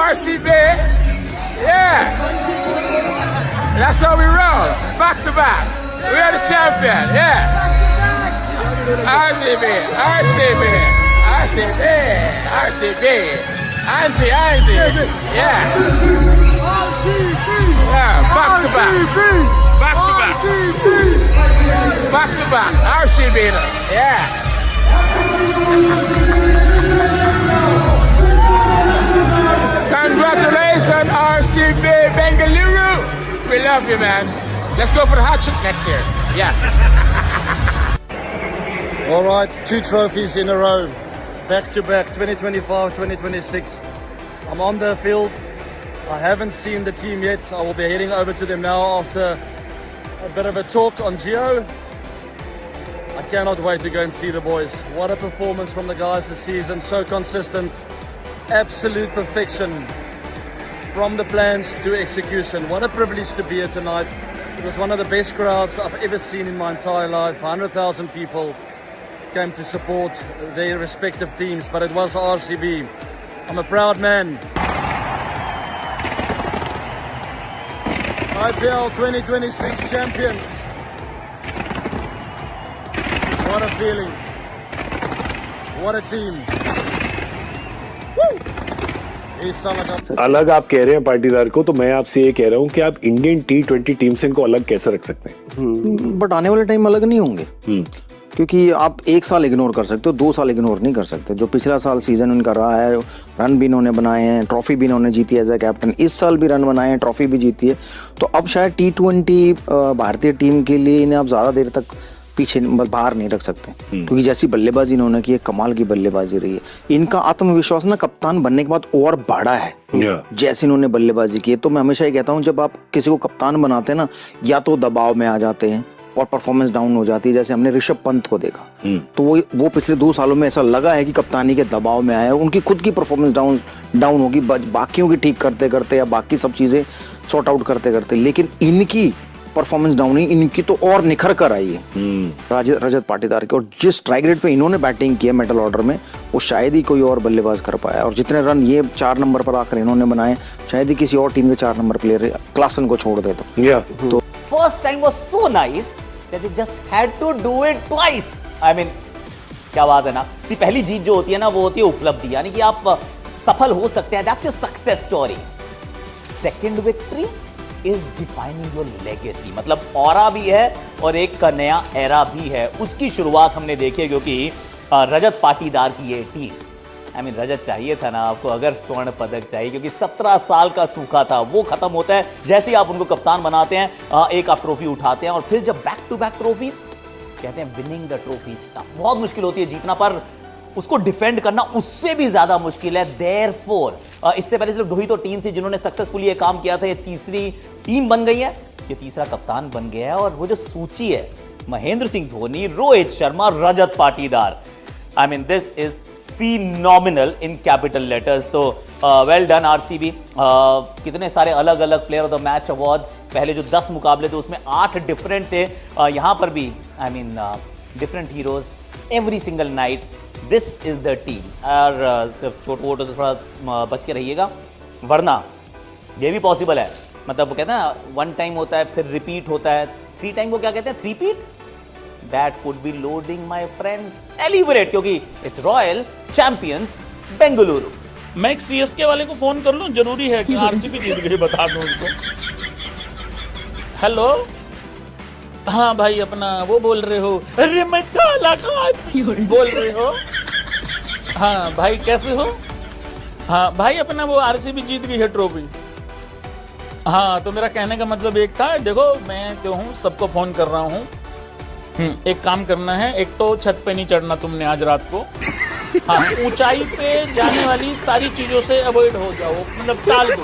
RCB. Yeah. That's how we roll. Back to back. We are the champion. Yeah. RCB. RCB. RCB. RCB. Angie. Yeah. Yeah. Back to back. Back to back. Back to back. RCB. Yeah. Congratulations, RCB Bengaluru. We love you, man. Let's go for the hot trick next year. Yeah. All right, 2 trophies in a row. Back to back, 2025, 2026. I'm on the field. I haven't seen the team yet. I will be heading over to them now after a bit of a talk on Geo. I cannot wait to go and see the boys. What a performance from the guys this season. So consistent. Absolute perfection. From the plans to execution. What a privilege to be here tonight. It was one of the best crowds I've ever seen in my entire life. 100,000 people came to support their respective teams, but it was RCB. I'm a proud man. IPL 2026 champions. What a feeling. What a team. अलग आप कह रहे हैं पाटीदार को, तो मैं आपसे ये कह रहा हूँ कि आप इंडियन T20 टीम से इनको अलग कैसे रख सकते हैं? बट आने वाले टाइम अलग नहीं होंगे, क्योंकि आप 1 साल इग्नोर कर सकते हो, 2 साल इग्नोर नहीं कर सकते। जो पिछला साल सीजन उनका रहा है, रन भी इन्होंने बनाए हैं, ट्रॉफी भी इन्होंने जीती है एज ए कैप्टन, इस साल भी रन बनाए हैं, ट्रॉफी भी जीती है। तो अब शायद T20 भारतीय टीम के लिए इन्हें आप ज़्यादा देर तक पीछे बाहर नहीं रख सकते, क्योंकि जैसी बल्लेबाजी इन्होंने की है, कमाल की बल्लेबाजी रही है। इनका आत्मविश्वास ना कप्तान बनने के बाद और बढ़ा है, जैसे इन्होंने बल्लेबाजी की है। तो मैं हमेशा ये कहता हूँ, जब आप किसी को कप्तान बनाते हैं ना, या तो दबाव में आ जाते हैं और परफॉर्मेंस डाउन हो जाती है, जैसे हमने ऋषभ पंत को देखा। तो वो पिछले 2 सालों में ऐसा लगा है कि कप्तानी के दबाव में आया, उनकी खुद की परफॉर्मेंस डाउन होगी, बाकियों की ठीक करते करते या बाकी सब चीजें सॉर्ट आउट करते करते, लेकिन इनकी परफॉर्मेंस डाउन ही, इनकी तो और निखर कर आई है रजत पाटीदार के। और जिस स्ट्राइक रेट पे इन्होंने बैटिंग की है मिडिल ऑर्डर में, वो शायद ही कोई और बल्लेबाज कर पाया। और जितने रन ये 4 नंबर पर आकर इन्होंने बनाए, शायद ही किसी और टीम के 4 नंबर प्लेयर क्लासन को छोड़ दे तो first time was so nice that they just had to do it twice. I mean, क्या बात है ना। पहली जीत जो होती है ना, वो होती है उपलब्धि, यानी कि आप सफल हो सकते हैं, that's your success story. Second victory is defining your legacy, मतलब ऑरा भी है और एक का नया एरा भी है, उसकी शुरुआत हमने देखी। क्योंकि रजत पाटीदार की ये टीम, आई मीन रजत चाहिए था ना आपको, अगर स्वर्ण पदक चाहिए, क्योंकि 17 साल का सूखा था वो खत्म होता है जैसे ही आप उनको कप्तान बनाते हैं, एक आप ट्रॉफी उठाते हैं। और फिर जब बैक टू बैक ट्रॉफीज, कहते हैं विनिंग द ट्रॉफीज टफ, बहुत मुश्किल होती है जीतना, पर उसको डिफेंड करना उससे भी ज्यादा मुश्किल है। देयरफॉर इससे पहले सिर्फ 2 ही तो टीम थी जिन्होंने सक्सेसफुली ये काम किया था, ये तीसरी टीम बन गई है, ये तीसरा कप्तान बन गया है। और वो जो सूची है, Mahendra Singh Dhoni, Rohit Sharma, Rajat Patidar, I mean this is phenomenal in capital letters। तो वेल डन RCB। कितने सारे अलग अलग player of the match awards, पहले जो 10 मुकाबले थे उसमें 8 डिफरेंट थे, यहाँ पर भी I mean different heroes every single night. This is the team. और सिर्फ चोट वोटों से थोड़ा बच के रहिएगा, वरना ये भी पॉसिबल है, मतलब वो कहते हैं ना 1 टाइम होता है फिर रिपीट होता है, 3 टाइम को क्या कहते हैं, 3-पीट। That could be loading, my friends. Celebrate, क्योंकि it's Royal Champions बेंगलुरु। मैं एक CSK वाले को फोन कर लूं, जरूरी है कि RCB जीत गई, बता दूं उसको। हेलो, हाँ भाई, अपना वो बोल रहे हो? अरे मैं काला बोल रहे हो? हाँ भाई, कैसे हो? हाँ भाई, अपना वो RCB जीत गई है ट्रॉफी। हाँ, तो मेरा कहने का मतलब एक था, देखो मैं जो हूँ सबको फोन कर रहा हूँ, एक काम करना है, एक तो छत पे नहीं चढ़ना तुमने आज रात को, हाँ ऊंचाई पे जाने वाली सारी चीजों से अवॉइड हो जाओ, मतलब टाल दो।